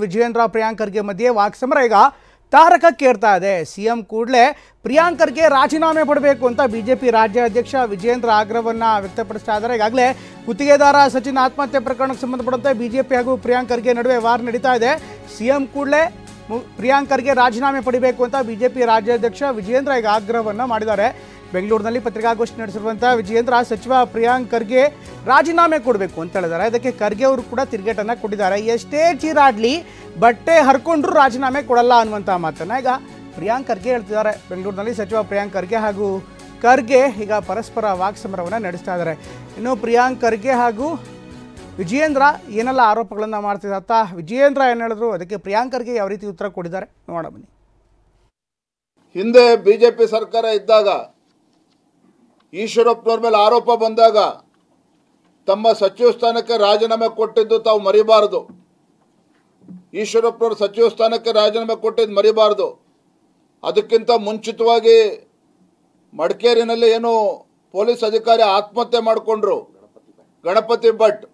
ವಿಜಯೇಂದ್ರ ಪ್ರಿಯಾಂಕ್ ಖರ್ಗೆ ಮಧ್ಯೆ ವಾಕ್ಸಮರ ಈಗ ತಾರಕಕ್ಕೇರ್ತಾ ಇದೆ. ಸಿಎಂ ಕೂಡಲೇ ಪ್ರಿಯಾಂಕ್ ಖರ್ಗೆ ರಾಜೀನಾಮೆ ಪಡಬೇಕು ಅಂತ ಬಿಜೆಪಿ ರಾಜ್ಯಾಧ್ಯಕ್ಷ ವಿಜಯೇಂದ್ರ ಆಗ್ರಹವನ್ನು ವ್ಯಕ್ತಪಡಿಸ್ತಾ ಇದ್ದಾರೆ. ಈಗಾಗಲೇ ಗುತ್ತಿಗೆದಾರ ಸಚಿನ್ ಆತ್ಮಹತ್ಯೆ ಪ್ರಕರಣಕ್ಕೆ ಸಂಬಂಧಪಟ್ಟಂತೆ ಬಿಜೆಪಿ ಹಾಗೂ ಪ್ರಿಯಾಂಕ್ ಖರ್ಗೆ ನಡುವೆ ವಾರ್ ನಡೀತಾ ಇದೆ. ಸಿಎಂ ಕೂಡಲೇ ಪ್ರಿಯಾಂಕ್ ಖರ್ಗೆ ರಾಜೀನಾಮೆ ಪಡಿಬೇಕು ಅಂತ ಬಿಜೆಪಿ ರಾಜ್ಯಾಧ್ಯಕ್ಷ ವಿಜಯೇಂದ್ರ ಈಗ ಆಗ್ರಹವನ್ನು ಮಾಡಿದ್ದಾರೆ. ಬೆಂಗಳೂರಿನಲ್ಲಿ ಪತ್ರಿಕಾಗೋಷ್ಠಿ ನಡೆಸಿರುವಂಥ ವಿಜಯೇಂದ್ರ ಸಚಿವ ಪ್ರಿಯಾಂಕ್ ಖರ್ಗೆ ರಾಜೀನಾಮೆ ಕೊಡಬೇಕು ಅಂತ ಹೇಳಿದ್ದಾರೆ. ಅದಕ್ಕೆ ಖರ್ಗೆ ಅವರು ಕೂಡ ತಿರುಗೇಟನ್ನು ಕೊಟ್ಟಿದ್ದಾರೆ. ಎಷ್ಟೇ ಚೀರಾಡಲಿ ಬಟ್ಟೆ ಹರ್ಕೊಂಡ್ರು ರಾಜೀನಾಮೆ ಕೊಡಲ್ಲ ಅನ್ನುವಂಥ ಮಾತನ್ನು ಈಗ ಪ್ರಿಯಾಂಕ್ ಖರ್ಗೆ ಹೇಳ್ತಿದ್ದಾರೆ. ಬೆಂಗಳೂರಿನಲ್ಲಿ ಸಚಿವ ಪ್ರಿಯಾಂಕ್ ಖರ್ಗೆ ಹಾಗೂ ಖರ್ಗೆ ಈಗ ಪರಸ್ಪರ ವಾಕ್ಸಮರವನ್ನು ನಡೆಸ್ತಾ ಇದ್ದಾರೆ. ಇನ್ನು ಪ್ರಿಯಾಂಕ್ ಖರ್ಗೆ ಹಾಗೂ ವಿಜಯೇಂದ್ರ ಏನೆಲ್ಲ ಆರೋಪಗಳನ್ನು ಮಾಡ್ತಿದ್ದ ವಿಜಯೇಂದ್ರ ಏನು ಹೇಳಿದ್ರು, ಅದಕ್ಕೆ ಪ್ರಿಯಾಂಕ್ ಖರ್ಗೆ ಯಾವ ರೀತಿ ಉತ್ತರ ಕೊಟ್ಟಿದ್ದಾರೆ ನೋಡೋಣ ಬನ್ನಿ. ಹಿಂದೆ ಬಿಜೆಪಿ ಸರ್ಕಾರ ಇದ್ದಾಗ ಈಶ್ವರಪ್ಪನವ್ರ ಮೇಲೆ ಆರೋಪ ಬಂದಾಗ ತಮ್ಮ ಸಚಿವ ಸ್ಥಾನಕ್ಕೆ ರಾಜೀನಾಮೆ ಕೊಟ್ಟಿದ್ದು ತಾವು ಮರಿಬಾರದು. ಈಶ್ವರಪ್ಪನವರು ಸಚಿವ ಸ್ಥಾನಕ್ಕೆ ರಾಜೀನಾಮೆ ಕೊಟ್ಟಿದ್ದು ಮರಿಬಾರದು. ಅದಕ್ಕಿಂತ ಮುಂಚಿತವಾಗಿ ಮಡಿಕೇರಿನಲ್ಲಿ ಏನು ಪೊಲೀಸ್ ಅಧಿಕಾರಿ ಆತ್ಮಹತ್ಯೆ ಮಾಡಿಕೊಂಡ್ರು, ಗಣಪತಿ ಭಟ್,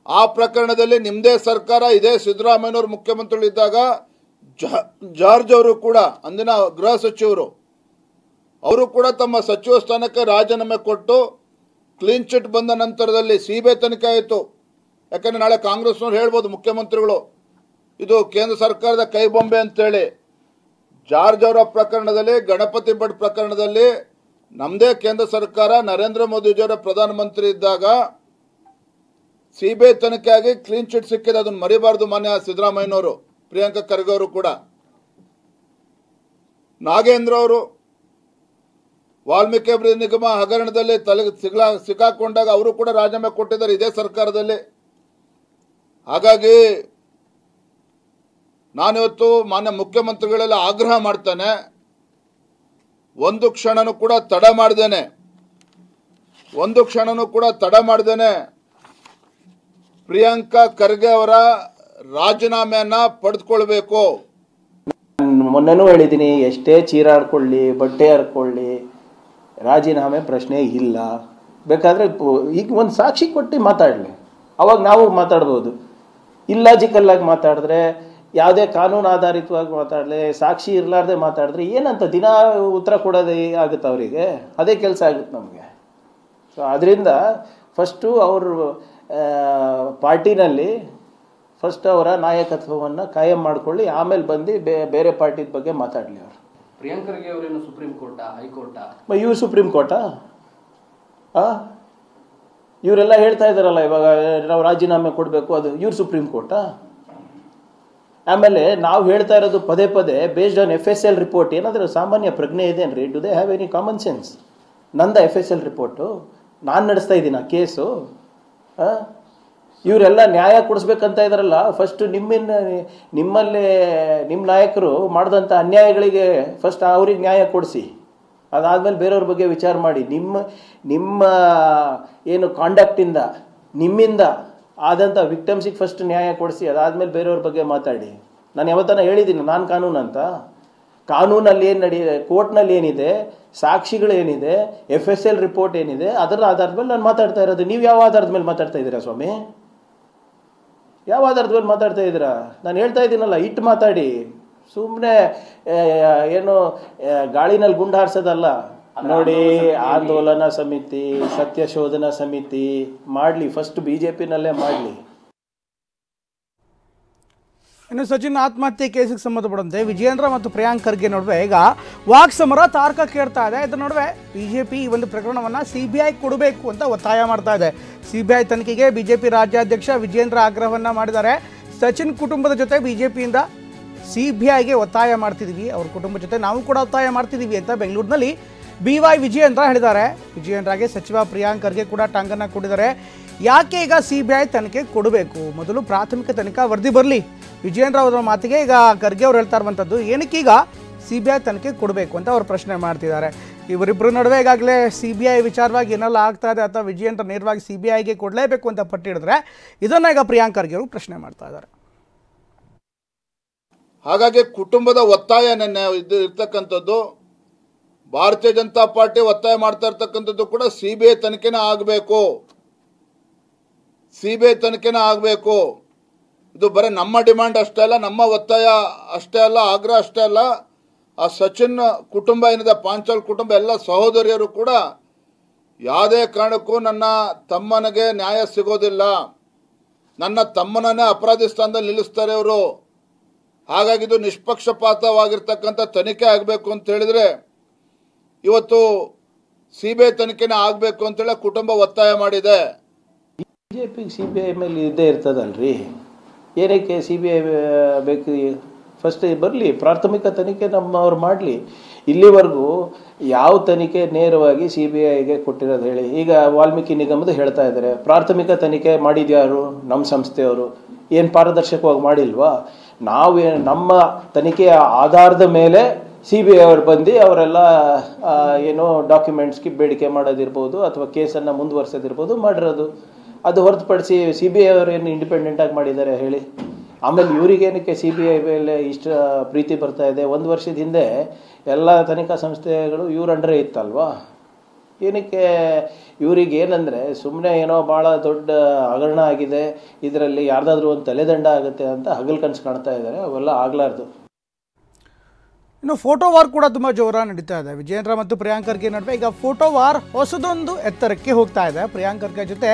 ಆ ಪ್ರಕರಣದಲ್ಲಿ ನಿಮ್ಮದೇ ಸರ್ಕಾರ ಇದೇ ಸಿದ್ದರಾಮಯ್ಯನವರು ಮುಖ್ಯಮಂತ್ರಿಗಳಿದ್ದಾಗ ಜಾರ್ಜ್ ಅವರು ಕೂಡ ಅಂದಿನ ಗೃಹ ಸಚಿವರು ಅವರು ಕೂಡ ತಮ್ಮ ಸಚಿವ ಸ್ಥಾನಕ್ಕೆ ರಾಜೀನಾಮೆ ಕೊಟ್ಟು ಕ್ಲೀನ್ ಚಿಟ್ ಬಂದ ನಂತರದಲ್ಲಿ ಸಿಬಿಐ ತನಿಖೆ ಆಯಿತು. ಯಾಕಂದರೆ ನಾಳೆ ಕಾಂಗ್ರೆಸ್ನವ್ರು ಹೇಳ್ಬೋದು ಮುಖ್ಯಮಂತ್ರಿಗಳು ಇದು ಕೇಂದ್ರ ಸರ್ಕಾರದ ಕೈಬೊಂಬೆ ಅಂತೇಳಿ. ಜಾರ್ಜ್ ಅವರ ಪ್ರಕರಣದಲ್ಲಿ, ಗಣಪತಿ ಭಟ್ ಪ್ರಕರಣದಲ್ಲಿ ನಮ್ಮದೇ ಕೇಂದ್ರ ಸರ್ಕಾರ ನರೇಂದ್ರ ಮೋದಿಜಿಯವರ ಪ್ರಧಾನಮಂತ್ರಿ ಇದ್ದಾಗ ಸಿಬಿಐ ತನಿಖೆಯಾಗಿ ಕ್ಲೀನ್ ಚಿಟ್ ಸಿಕ್ಕಿದೆ. ಅದನ್ನು ಮರಿಬಾರ್ದು ಮಾನ್ಯ ಸಿದ್ದರಾಮಯ್ಯನವರು, ಪ್ರಿಯಾಂಕ ಖರ್ಗೆ ಅವರು ಕೂಡ. ನಾಗೇಂದ್ರ ಅವರು ವಾಲ್ಮೀಕಿ ಅಭಿವೃದ್ಧಿ ನಿಗಮ ಹಗರಣದಲ್ಲಿ ಸಿಕ್ಕಾಕೊಂಡಾಗ ಅವರು ಕೂಡ ರಾಜೀನಾಮೆ ಕೊಟ್ಟಿದ್ದಾರೆ ಇದೇ ಸರ್ಕಾರದಲ್ಲಿ. ಹಾಗಾಗಿ ನಾನಿವತ್ತು ಮಾನ್ಯ ಮುಖ್ಯಮಂತ್ರಿಗಳೆಲ್ಲ ಆಗ್ರಹ ಮಾಡ್ತಾನೆ, ಒಂದು ಕ್ಷಣನೂ ಕೂಡ ತಡ ಮಾಡ್ದೇನೆ ಪ್ರಿಯಾಂಕಾ ಖರ್ಗೆ ಅವರ ರಾಜೀನಾಮೆಯನ್ನ ಪಡೆದುಕೊಳ್ಬೇಕು. ಮೊನ್ನೆನೂ ಹೇಳಿದ್ದೀನಿ, ಎಷ್ಟೇ ಚೀರಾಡ್ಕೊಳ್ಳಿ ಬಟ್ಟೆ ಹರ್ಕೊಳ್ಳಿ ರಾಜೀನಾಮೆ ಪ್ರಶ್ನೆ ಇಲ್ಲ. ಬೇಕಾದರೆ ಈಗ ಒಂದು ಸಾಕ್ಷಿ ಕೊಟ್ಟು ಮಾತಾಡಲಿ, ಅವಾಗ ನಾವು ಮಾತಾಡ್ಬೋದು. ಇಲ್ಲಾಜಿಕಲ್ಲಾಗಿ ಮಾತಾಡಿದ್ರೆ, ಯಾವುದೇ ಕಾನೂನು ಆಧಾರಿತವಾಗಿ ಮಾತಾಡಲಿ, ಸಾಕ್ಷಿ ಇರಲಾರ್ದೆ ಮಾತಾಡಿದ್ರೆ ಏನಂತ ದಿನ ಉತ್ತರ ಕೊಡೋದೇ ಆಗುತ್ತೆ ಅವರಿಗೆ, ಅದೇ ಕೆಲಸ ಆಗುತ್ತೆ ನಮಗೆ. ಸೊ ಅದರಿಂದ ಫಸ್ಟು ಅವರು ಪಾರ್ಟಿನಲ್ಲಿ ಫಸ್ಟ್ ಅವರ ನಾಯಕತ್ವವನ್ನು ಕಾಯಂ ಮಾಡ್ಕೊಳ್ಳಿ, ಆಮೇಲೆ ಬಂದು ಬೇರೆ ಪಾರ್ಟಿ ಬಗ್ಗೆ ಮಾತಾಡಲಿ. ಅವರು ಪ್ರಿಯಾಂಕ್ ಖರ್ಗೆ ಅವರೇನು ಸುಪ್ರೀಂ ಕೋರ್ಟಾ ಹೈಕೋರ್ಟಾ? ಇವ್ರು ಸುಪ್ರೀಂ ಕೋರ್ಟಾ? ಇವರೆಲ್ಲ ಹೇಳ್ತಾ ಇದ್ದಾರಲ್ಲ ಇವಾಗ ನಾವು ರಾಜೀನಾಮೆ ಕೊಡಬೇಕು, ಅದು ಇವ್ರು ಸುಪ್ರೀಂ ಕೋರ್ಟಾ? ಆಮೇಲೆ ನಾವು ಹೇಳ್ತಾ ಇರೋದು ಪದೇ ಪದೇ ಬೇಸ್ಡ್ ಆನ್ FSL ರಿಪೋರ್ಟ್. ಏನಾದರೂ ಸಾಮಾನ್ಯ ಪ್ರಜ್ಞೆ ಇದೆಯೇನ್ರಿ? Do they have any common sense? ನಂದ FSL ರಿಪೋರ್ಟು ನಾನು ನಡೆಸ್ತಾ ಇದ್ದೀನಿ ಆ ಕೇಸು. ಇವರೆಲ್ಲ ನ್ಯಾಯ ಕೊಡಿಸ್ಬೇಕಂತ ಇದ್ದಾರಲ್ಲ, ಫಸ್ಟ್ ನಿಮ್ಮಲ್ಲಿ ನಿಮ್ಮ ನಾಯಕರು ಮಾಡಿದಂಥ ಅನ್ಯಾಯಗಳಿಗೆ ಫಸ್ಟ್ ಅವ್ರಿಗೆ ನ್ಯಾಯ ಕೊಡಿಸಿ, ಅದಾದಮೇಲೆ ಬೇರೆಯವ್ರ ಬಗ್ಗೆ ವಿಚಾರ ಮಾಡಿ. ನಿಮ್ಮ ಏನು ಕಾಂಡಕ್ಟಿಂದ ನಿಮ್ಮಿಂದ ಆದಂಥ ವಿಕ್ಟಮ್ಸಿಗೆ ಫಸ್ಟ್ ನ್ಯಾಯ ಕೊಡಿಸಿ, ಅದಾದಮೇಲೆ ಬೇರೆಯವ್ರ ಬಗ್ಗೆ ಮಾತಾಡಿ. ನಾನು ಯಾವತ್ತನ ಹೇಳಿದ್ದೀನಿ ನಾನು ಕಾನೂನು ಅಂತ? ಕಾನೂನಲ್ಲಿ ಏನು ನಡೆಯಿದೆ, ಕೋರ್ಟ್ನಲ್ಲಿ ಏನಿದೆ, ಸಾಕ್ಷಿಗಳೇನಿದೆ, FSL ರಿಪೋರ್ಟ್ ಏನಿದೆ, ಅದರ ಆಧಾರದ ಮೇಲೆ ನಾನು ಮಾತಾಡ್ತಾ ಇರೋದು. ನೀವು ಯಾವ ಆಧಾರದ ಮೇಲೆ ಮಾತಾಡ್ತಾ ಇದ್ದೀರಾ ಸ್ವಾಮಿ? ಯಾವ ಆಧಾರದ ಮೇಲೆ ಮಾತಾಡ್ತಾ ಇದ್ದೀರಾ? ನಾನು ಹೇಳ್ತಾ ಇದ್ದೀನಲ್ಲ, ಇಟ್ಟು ಮಾತಾಡಿ. ಸುಮ್ಮನೆ ಏನು ಗಾಳಿನಲ್ಲಿ ಗುಂಡು ಹಾರಿಸೋದಲ್ಲ. ನೋಡಿ, ಆಂದೋಲನ ಸಮಿತಿ, ಸತ್ಯ ಶೋಧನಾ ಸಮಿತಿ ಮಾಡಲಿ, ಫಸ್ಟ್ BJPನಲ್ಲೇ ಮಾಡಲಿ. ಇನ್ನು ಸಚಿನ್ ಆತ್ಮಹತ್ಯೆ ಕೇಸಿಗೆ ಸಂಬಂಧಪಟ್ಟಂತೆ ವಿಜಯೇಂದ್ರ ಮತ್ತು ಪ್ರಿಯಾಂಕ್ ಖರ್ಗೆ ನಡುವೆ ಈಗ ವಾಕ್ಸಮರ ತಾರಕಕ್ಕೇರ್ತಾ ಇದೆ. ಇದರ ನಡುವೆ ಬಿಜೆಪಿ ಈ ಒಂದು ಪ್ರಕರಣವನ್ನು CBI ಕೊಡಬೇಕು ಅಂತ ಒತ್ತಾಯ ಮಾಡ್ತಾ ಇದೆ. CBI ತನಿಖೆಗೆ ಬಿಜೆಪಿ ರಾಜ್ಯಾಧ್ಯಕ್ಷ ವಿಜಯೇಂದ್ರ ಆಗ್ರಹವನ್ನು ಮಾಡಿದ್ದಾರೆ. ಸಚಿನ್ ಕುಟುಂಬದ ಜೊತೆ ಬಿಜೆಪಿಯಿಂದ CBIಗೆ ಒತ್ತಾಯ ಮಾಡ್ತಿದ್ದೀವಿ, ಅವ್ರ ಕುಟುಂಬದ ಜೊತೆ ನಾವು ಕೂಡ ಒತ್ತಾಯ ಮಾಡ್ತಿದ್ದೀವಿ ಅಂತ ಬೆಂಗಳೂರಿನಲ್ಲಿ BY ವಿಜಯೇಂದ್ರ ಹೇಳಿದ್ದಾರೆ. ವಿಜಯೇಂದ್ರಗೆ ಸಚಿವ ಪ್ರಿಯಾಂಕ್ ಖರ್ಗೆ ಕೂಡ ಟಾಂಗನ್ನು ಕೊಟ್ಟಿದ್ದಾರೆ. ಯಾಕೆ ಈಗ CBI ತನಿಖೆ ಕೊಡಬೇಕು, ಮೊದಲು ಪ್ರಾಥಮಿಕ ತನಿಖಾ ವರದಿ ಬರಲಿ. ವಿಜಯೇಂದ್ರ ಅವರ ಮಾತಿಗೆ ಈಗ ಖರ್ಗೆ ಅವ್ರು ಹೇಳ್ತಾ ಇರುವಂಥದ್ದು, ಏನಕ್ಕೀಗ CBI ತನಿಖೆ ಕೊಡಬೇಕು ಅಂತ ಅವ್ರು ಪ್ರಶ್ನೆ ಮಾಡ್ತಿದ್ದಾರೆ. ಇವರಿಬ್ಬರ ನಡುವೆ ಈಗಾಗಲೇ CBI ವಿಚಾರವಾಗಿ ಏನೆಲ್ಲ ಆಗ್ತಾ ಇದೆ ಅಥವಾ ವಿಜಯೇಂದ್ರ ನೇರವಾಗಿ CBIಗೆ ಕೊಡಲೇಬೇಕು ಅಂತ ಪಟ್ಟಿಡಿದ್ರೆ, ಇದನ್ನು ಈಗ ಪ್ರಿಯಾಂಕ್ ಖರ್ಗೆ ಅವರು ಪ್ರಶ್ನೆ ಮಾಡ್ತಾ ಇದ್ದಾರೆ. ಹಾಗಾಗಿ ಕುಟುಂಬದ ಒತ್ತಾಯ ನೆನ್ನೆ ಇರ್ತಕ್ಕಂಥದ್ದು, ಭಾರತೀಯ ಜನತಾ ಪಾರ್ಟಿ ಒತ್ತಾಯ ಮಾಡ್ತಾ ಇರ್ತಕ್ಕಂಥದ್ದು ಕೂಡ ಸಿಬಿಐ ತನಿಖೆನೇ ಆಗಬೇಕು. ಇದು ಬರೀ ನಮ್ಮ ಡಿಮಾಂಡ್ ಅಷ್ಟೇ ಅಲ್ಲ, ನಮ್ಮ ಒತ್ತಾಯ ಅಷ್ಟೇ ಅಲ್ಲ, ಆಗ್ರಹ ಅಷ್ಟೇ ಅಲ್ಲ. ಆ ಸಚಿನ್ ಕುಟುಂಬ ಏನಿದೆ, ಪಾಂಚಾಲ್ ಕುಟುಂಬ, ಎಲ್ಲ ಸಹೋದರಿಯರು ಕೂಡ ಯಾವುದೇ ಕಾರಣಕ್ಕೂ ನನ್ನ ತಮ್ಮನಿಗೆ ನ್ಯಾಯ ಸಿಗೋದಿಲ್ಲ, ನನ್ನ ತಮ್ಮನನ್ನೇ ಅಪರಾಧಿ ಸ್ಥಾನದಲ್ಲಿ ನಿಲ್ಲಿಸ್ತಾರೆ ಅವರು. ಹಾಗಾಗಿ ಇದು ನಿಷ್ಪಕ್ಷಪಾತವಾಗಿರ್ತಕ್ಕಂಥ ತನಿಖೆ ಆಗಬೇಕು ಅಂತ ಹೇಳಿದ್ರೆ ಇವತ್ತು ಸಿಬಿಐ ತನಿಖೆನೇ ಆಗಬೇಕು ಅಂತೇಳಿ ಕುಟುಂಬ ಒತ್ತಾಯ ಮಾಡಿದೆ. ಬಿಜೆಪಿಗೆ CBI ಮೇಲೆ ಇದ್ದೇ ಇರ್ತದಲ್ರಿ, ಏನಕ್ಕೆ CBI ಬೇಕು? ಫಸ್ಟ್ ಬರಲಿ, ಪ್ರಾಥಮಿಕ ತನಿಖೆ ನಮ್ಮವ್ರು ಮಾಡಲಿ. ಇಲ್ಲಿವರೆಗೂ ಯಾವ ತನಿಖೆ ನೇರವಾಗಿ CBIಗೆ ಕೊಟ್ಟಿರೋದು ಹೇಳಿ? ಈಗ ವಾಲ್ಮೀಕಿ ನಿಗಮದ ಹೇಳ್ತಾ ಇದ್ದಾರೆ, ಪ್ರಾಥಮಿಕ ತನಿಖೆ ಮಾಡಿದ್ಯಾರು? ನಮ್ಮ ಸಂಸ್ಥೆಯವರು. ಏನು ಪಾರದರ್ಶಕವಾಗಿ ಮಾಡಿಲ್ವಾ? ನಾವು ನಮ್ಮ ತನಿಖೆಯ ಆಧಾರದ ಮೇಲೆ CBI ಅವರು ಬಂದು ಅವರೆಲ್ಲ ಏನೋ ಡಾಕ್ಯುಮೆಂಟ್ಸ್ಗೆ ಬೇಡಿಕೆ ಮಾಡೋದಿರ್ಬೋದು ಅಥವಾ ಕೇಸನ್ನು ಮುಂದುವರ್ಸೋದಿರ್ಬೋದು ಮಾಡಿರೋದು. ಅದು ಹೊರತುಪಡಿಸಿ CBI ಅವರು ಏನು ಇಂಡಿಪೆಂಡೆಂಟಾಗಿ ಮಾಡಿದ್ದಾರೆ ಹೇಳಿ? ಆಮೇಲೆ ಇವರಿಗೇನಕ್ಕೆ CBI ಮೇಲೆ ಇಷ್ಟು ಪ್ರೀತಿ ಬರ್ತಾ ಇದೆ? 1 ವರ್ಷದ ಹಿಂದೆ ಎಲ್ಲ ತನಿಖಾ ಸಂಸ್ಥೆಗಳು ಇವ್ರ ಅಂಡರೇ ಇತ್ತಲ್ವಾ? ಏನಕ್ಕೆ ಇವ್ರಿಗೆ ಏನಂದರೆ ಸುಮ್ಮನೆ ಏನೋ ಭಾಳ ದೊಡ್ಡ ಹಗರಣ ಆಗಿದೆ, ಇದರಲ್ಲಿ ಯಾರ್ದಾದ್ರೂ ಒಂದು ತಲೆದಂಡ ಆಗುತ್ತೆ ಅಂತ ಹಗಲು ಕನಸು ಕಾಣ್ತಾ ಇದ್ದಾರೆ. ಅವೆಲ್ಲ ಆಗಲಾರ್ದು. ಇನ್ನು ಫೋಟೋ ವಾರ್ ಕೂಡ ತುಂಬ ಜೋರಾಗಿ ನಡೀತಾ ಇದೆ ವಿಜಯೇಂದ್ರ ಮತ್ತು ಪ್ರಿಯಾಂಕ್ ಖರ್ಗೆ ನಡುವೆ. ಈಗ ಫೋಟೋ ವಾರ್ ಹೊಸದೊಂದು ಎತ್ತರಕ್ಕೆ ಹೋಗ್ತಾ ಇದೆ. ಪ್ರಿಯಾಂಕ್ ಖರ್ಗೆ ಜೊತೆ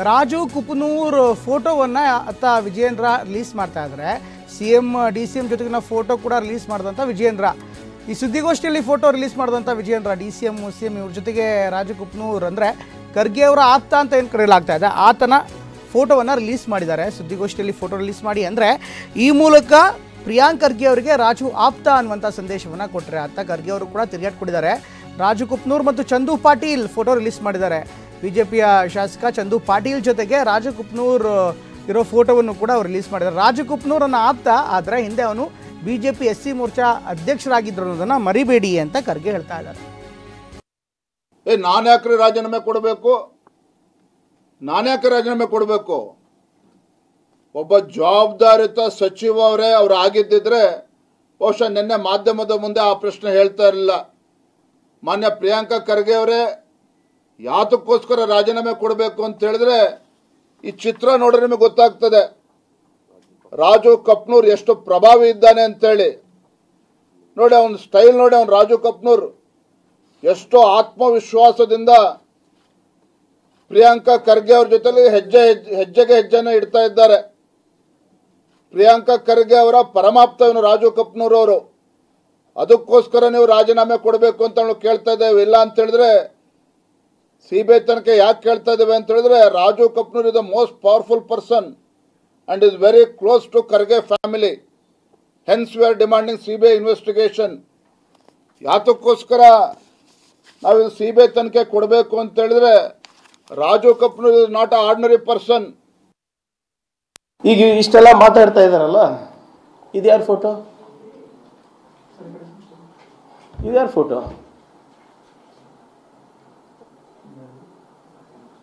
ರಾಜು ಕುಪನೂರ್ ಫೋಟೋವನ್ನು ಅತ್ತ ವಿಜಯೇಂದ್ರ ರಿಲೀಸ್ ಮಾಡ್ತಾ ಇದ್ದಾರೆ. CM DCM ಜೊತೆಗಿನ ಫೋಟೋ ಕೂಡ ರಿಲೀಸ್ ಮಾಡಿದಂಥ ವಿಜಯೇಂದ್ರ, ಈ ಸುದ್ದಿಗೋಷ್ಠಿಯಲ್ಲಿ ಫೋಟೋ ರಿಲೀಸ್ ಮಾಡಿದಂಥ ವಿಜಯೇಂದ್ರ DCM CM ಇವ್ರ ಜೊತೆಗೆ ರಾಜು ಕುಪನೂರ್ ಅಂದರೆ ಖರ್ಗೆ ಅವರ ಆಪ್ತ ಅಂತ ಏನು ಕರೆಯಲಾಗ್ತಾ ಇದೆ, ಆತನ ಫೋಟೋವನ್ನು ರಿಲೀಸ್ ಮಾಡಿದ್ದಾರೆ. ಸುದ್ದಿಗೋಷ್ಠಿಯಲ್ಲಿ ಫೋಟೋ ರಿಲೀಸ್ ಮಾಡಿ ಅಂದರೆ ಈ ಮೂಲಕ ಪ್ರಿಯಾಂಕ್ ಖರ್ಗೆ ಅವರಿಗೆ ರಾಜು ಆಪ್ತ ಅನ್ನುವಂಥ ಸಂದೇಶವನ್ನು ಕೊಟ್ಟರೆ ಆತ ಖರ್ಗೆ ಅವರು ಕೂಡ ತಿರುಗಾಡ್ಕೊಂಡಿದ್ದಾರೆ. ರಾಜು ಕುಪನೂರ್ ಮತ್ತು ಚಂದು ಪಾಟೀಲ್ ಫೋಟೋ ರಿಲೀಸ್ ಮಾಡಿದ್ದಾರೆ. ಬಿಜೆಪಿಯ ಶಾಸಕ ಚಂದು ಪಾಟೀಲ್ ಜೊತೆಗೆ ರಾಜು ಕುಪನೂರ್ ಇರೋ ಫೋಟೋವನ್ನು ಕೂಡ ಅವರು ರಿಲೀಸ್ ಮಾಡಿದ್ದಾರೆ. ರಾಜು ಕುಪನೂರ್ ಅನ್ನೋ ಆಪ್ತ, ಆದರೆ ಹಿಂದೆ ಅವನು BJP SC ಮೋರ್ಚಾ ಅಧ್ಯಕ್ಷರಾಗಿದ್ದರು ಅನ್ನೋದನ್ನು ಮರಿಬೇಡಿ ಅಂತ ಖರ್ಗೆ ಹೇಳ್ತಾ ಇದ್ದಾರೆ. ನಾನು ಯಾಕ್ರಿ ರಾಜೀನಾಮೆ ಕೊಡಬೇಕು? ನಾನು ಯಾಕೆ ರಾಜೀನಾಮೆ ಕೊಡಬೇಕು? ಒಬ್ಬ ಜವಾಬ್ದಾರಿತ ಸಚಿವ ಅವರೇ ಅವ್ರು ಆಗಿದ್ದಿದ್ರೆ ಬಹುಶಃ ನಿನ್ನೆ ಮಾಧ್ಯಮದ ಮುಂದೆ ಆ ಪ್ರಶ್ನೆ ಹೇಳ್ತಾ ಇರಲಿಲ್ಲ. ಮಾನ್ಯ ಪ್ರಿಯಾಂಕಾ ಖರ್ಗೆ ಅವರೇ ಯಾತಕ್ಕೋಸ್ಕರ ರಾಜೀನಾಮೆ ಕೊಡಬೇಕು ಅಂತ ಹೇಳಿದ್ರೆ ಈ ಚಿತ್ರ ನೋಡ್ರೆ ನಿಮಗೆ ಗೊತ್ತಾಗ್ತದೆ ರಾಜು ಕಪ್ನೂರ್ ಎಷ್ಟು ಪ್ರಭಾವಿ ಇದ್ದಾನೆ ಅಂತೇಳಿ. ನೋಡಿ ಅವನ ಸ್ಟೈಲ್ ನೋಡಿ, ಅವನು ರಾಜು ಕಪ್ನೂರ್ ಎಷ್ಟೋ ಆತ್ಮವಿಶ್ವಾಸದಿಂದ ಪ್ರಿಯಾಂಕಾ ಖರ್ಗೆ ಅವ್ರ ಜೊತೆಲಿ ಹೆಜ್ಜೆಗೆ ಹೆಜ್ಜೆನ ಇಡ್ತಾ ಇದ್ದಾರೆ. ಪ್ರಿಯಾಂಕಾ ಖರ್ಗೆ ಅವರ ಪರಮಾಪ್ತವನು ರಾಜು ಕಪ್ನೂರ್ ಅವರು. ಅದಕ್ಕೋಸ್ಕರ ನೀವು ರಾಜೀನಾಮೆ ಕೊಡಬೇಕು ಅಂತ ನಾವು ಕೇಳ್ತಾ ಇದ್ದೇವೆ. ಇಲ್ಲ ಅಂತ ಹೇಳಿದ್ರೆ CBI ತನಿಖೆ ಯಾಕೆ ಕೇಳ್ತಾ ಇದ್ದೇವೆ ಅಂತ ಹೇಳಿದ್ರೆ Raju Kapnoor is the most powerful person and is very close to Kharge family. Hence we are demanding CBI investigation. ಯಾತಕ್ಕೋಸ್ಕರ ನಾವು CBI ತನಿಖೆ ಕೊಡಬೇಕು ಅಂತ ಹೇಳಿದ್ರೆ Raju Kapnoor is not a ordinary person. ಈಗ ಇಷ್ಟೆಲ್ಲ ಮಾತಾಡ್ತಾ ಇದ್ದಾರಲ್ಲ, ಇದ್ಯಾರ ಫೋಟೋ? ಇದ್ಯಾರ ಫೋಟೋ?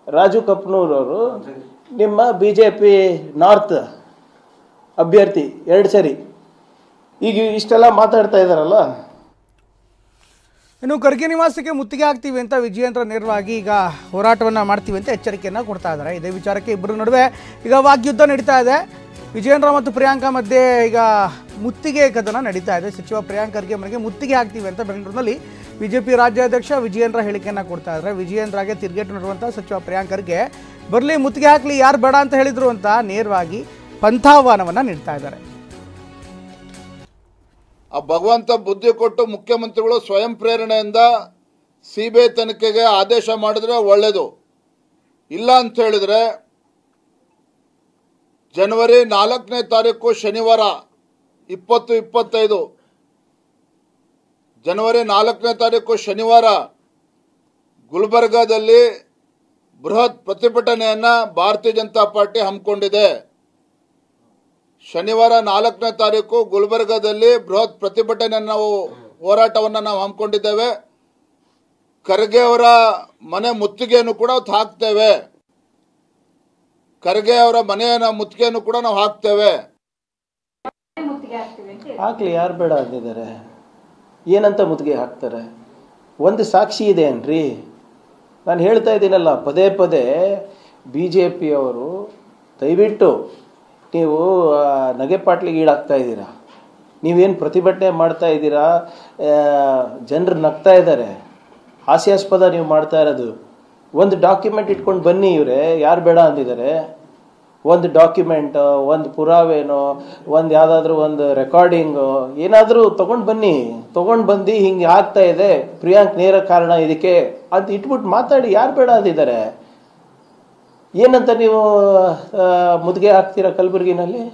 ರಾಜು ಕಪ್ನೂರ್ ಅವರು ನಿಮ್ಮ BJP ನಾರ್ತ್ ಅಭ್ಯರ್ಥಿ 2 ಸರಿ. ಈಗ ಇಷ್ಟೆಲ್ಲ ಮಾತಾಡ್ತಾ ಇದ್ದಾರಲ್ಲ. ಇನ್ನು ಖರ್ಗೆ ನಿವಾಸಕ್ಕೆ ಮುತ್ತಿಗೆ ಹಾಕ್ತೀವಿ ಅಂತ ವಿಜಯೇಂದ್ರ ನೇರವಾಗಿ ಈಗ ಹೋರಾಟವನ್ನು ಮಾಡ್ತೀವಿ ಅಂತ ಎಚ್ಚರಿಕೆಯನ್ನು ಕೊಡ್ತಾ ಇದ್ದಾರೆ. ಇದೇ ವಿಚಾರಕ್ಕೆ ಇಬ್ಬರ ನಡುವೆ ಈಗ ವಾಗ್ಯುದ್ಧ ನಡೀತಾ ಇದೆ. ವಿಜಯೇಂದ್ರ ಮತ್ತು ಪ್ರಿಯಾಂಕಾ ಮಧ್ಯೆ ಈಗ ಮುತ್ತಿಗೆ ಕದನ ನಡೀತಾ ಇದೆ. ಸಚಿವ ಪ್ರಿಯಾಂಕ್ ಖರ್ಗೆ ಮನೆಗೆ ಮುತ್ತಿಗೆ ಹಾಕ್ತೀವಿ ಅಂತ ಬೆಂಗಳೂರಿನಲ್ಲಿ BJP ರಾಜ್ಯಾಧ್ಯಕ್ಷ ವಿಜಯೇಂದ್ರ ಹೇಳಿಕೆಯನ್ನು ಕೊಡ್ತಾ ಇದ್ದಾರೆ. ವಿಜಯೇಂದ್ರಗೆ ತಿರುಗೇಟು ನೀಡುವಂಥ ಸಚಿವ ಪ್ರಿಯಾಂಕ್ ಖರ್ಗೆ ಬರಲಿ ಮುತ್ತಿಗೆ ಹಾಕಲಿ, ಯಾರು ಬೇಡ ಅಂತ ಹೇಳಿದ್ರು ಅಂತ ನೇರವಾಗಿ ಪಂಥಾಹ್ವಾನವನ್ನು ನೀಡ್ತಾ ಇದ್ದಾರೆ. ಆ ಭಗವಂತ ಬುದ್ಧಿ ಕೊಟ್ಟು ಮುಖ್ಯಮಂತ್ರಿಗಳು ಸ್ವಯಂ ಪ್ರೇರಣೆಯಿಂದ CBI ತನಿಖೆಗೆ ಆದೇಶ ಮಾಡಿದ್ರೆ ಒಳ್ಳೆಯದು. ಇಲ್ಲ ಅಂತ ಹೇಳಿದ್ರೆ ಜನವರಿ 4ನೇ ತಾರೀಕು ಶನಿವಾರ 2025 ಜನವರಿ 4ನೇ ತಾರೀಕು ಶನಿವಾರ ಗುಲ್ಬರ್ಗಾದಲ್ಲಿ ಬೃಹತ್ ಪ್ರತಿಭಟನೆಯನ್ನ ಭಾರತೀಯ ಜನತಾ ಪಾರ್ಟಿ ಹಮ್ಮಿಕೊಂಡಿದೆ. ಶನಿವಾರ 4ನೇ ತಾರೀಕು ಗುಲ್ಬರ್ಗಾದಲ್ಲಿ ಬೃಹತ್ ಪ್ರತಿಭಟನೆಯನ್ನು ನಾವು ಹೋರಾಟವನ್ನು ನಾವು ಹಮ್ಮಿಕೊಂಡಿದ್ದೇವೆ. ಖರ್ಗೆ ಅವರ ಮನೆ ಮುತ್ತಿಗೆಯನ್ನು ಕೂಡ ಹಾಕ್ತೇವೆ. ಖರ್ಗೆ ಅವರ ಮನೆಯ ಮುತ್ತಿಗೆಯನ್ನು ಕೂಡ ನಾವು ಹಾಕ್ತೇವೆ. ಹಾಕ್ಲಿ, ಯಾರು ಬೇಡ ಅಂದಿದ್ದಾರೆ? ಏನಂತ ಮುತ್ತಿಗೆ ಹಾಕ್ತಾರೆ? ಒಂದು ಸಾಕ್ಷಿ ಇದೆ ಅನ್ರಿ. ನಾನು ಹೇಳ್ತಾ ಇದ್ದೀನಲ್ಲ, ಪದೇ ಪದೇ BJP ಅವರು ದಯವಿಟ್ಟು ನೀವು ನಗೆಪಾಟ್ಲಿಗೆ ಈಡಾಗ್ತಾ ಇದ್ದೀರಾ. ನೀವೇನು ಪ್ರತಿಭಟನೆ ಮಾಡ್ತಾ ಇದ್ದೀರಾ, ಜನರು ನಗ್ತಾ ಇದ್ದಾರೆ, ಹಾಸ್ಯಾಸ್ಪದ ನೀವು ಮಾಡ್ತಾ ಇರೋದು. ಒಂದು ಡಾಕ್ಯುಮೆಂಟ್ ಇಟ್ಕೊಂಡು ಬನ್ನಿ, ಇವರೇ ಯಾರು ಬೇಡ ಅಂದಿದ್ದಾರೆ. ಒಂದು ಡಾಕ್ಯುಮೆಂಟ್, ಒಂದು ಪುರಾವೆನೋ, ಒಂದು ಯಾವುದಾದ್ರೂ ಒಂದು ರೆಕಾರ್ಡಿಂಗು ಏನಾದರೂ ತೊಗೊಂಡು ಬಂದು ಹಿಂಗೆ ಆಗ್ತಾ ಇದೆ, ಪ್ರಿಯಾಂಕ್ ನೇರ ಕಾರಣ ಇದಕ್ಕೆ ಅದು ಇಟ್ಬಿಟ್ಟು ಮಾತಾಡಿ. ಯಾರು ಬೇಡ ಅಂದಿದ್ದಾರೆ? ಏನಂತ ನೀವು ಮುದ್ಗೆ ಹಾಕ್ತೀರಾ ಕಲಬುರಗಿನಲ್ಲಿ?